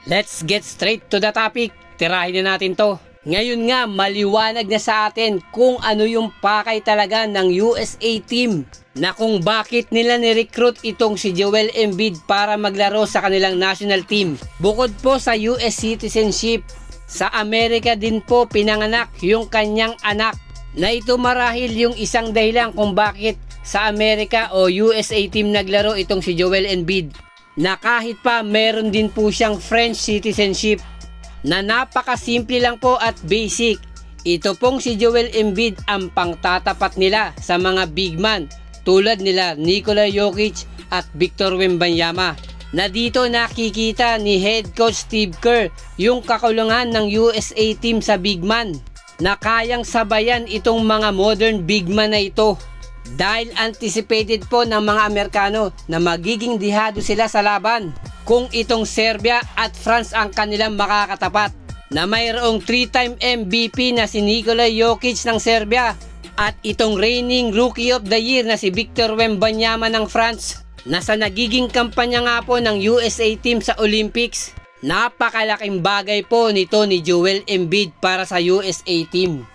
Let's get straight to the topic. Tirahin na natin to. Ngayon nga, maliwanag na sa atin kung ano yung pakay talaga ng USA team na kung bakit nila ni-recruit itong si Joel Embiid para maglaro sa kanilang national team. Bukod po sa US citizenship, sa Amerika din po pinanganak yung kanyang anak, na ito marahil yung isang dahilan kung bakit sa Amerika o USA team naglaro itong si Joel Embiid, na kahit pa meron din po siyang French citizenship na napakasimple lang po at basic. Ito pong si Joel Embiid ang pangtatapat nila sa mga big man tulad nila Nikola Jokic at Victor Wembanyama, na dito nakikita ni head coach Steve Kerr yung kakulungan ng USA team sa big man, na kayang sabayan itong mga modern big man na ito, dahil anticipated po ng mga Amerikano na magiging dihado sila sa laban kung itong Serbia at France ang kanilang makakatapat, na mayroong 3-time MVP na si Nikola Jokic ng Serbia at itong reigning Rookie of the Year na si Victor Wembanyama ng France, na sa nagiging kampanya nga po ng USA team sa Olympics. Napakalaking bagay po nito ni Joel Embiid para sa USA team.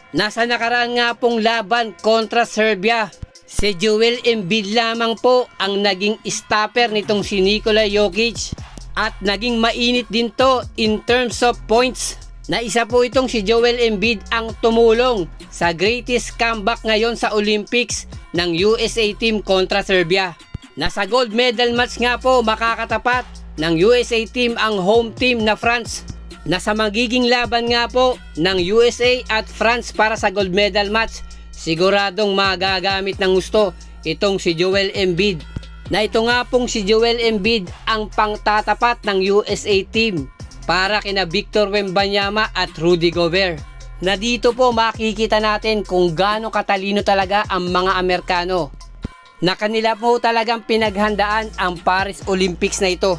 Nasa nakaraan nga pong laban kontra Serbia, si Joel Embiid lamang po ang naging stopper nitong si Nikola Jokic, at naging mainit din to in terms of points, na isa po itong si Joel Embiid ang tumulong sa greatest comeback ngayon sa Olympics ng USA team kontra Serbia. Nasa gold medal match nga po makakatapat ng USA team ang home team na France, na sa magiging laban nga po ng USA at France para sa gold medal match, siguradong magagamit ng gusto itong si Joel Embiid, na ito nga pong si Joel Embiid ang pangtatapat ng USA team para kina Victor Wembanyama at Rudy Gobert, na dito po makikita natin kung gaano katalino talaga ang mga Amerikano, na kanila po talagang pinaghandaan ang Paris Olympics na ito.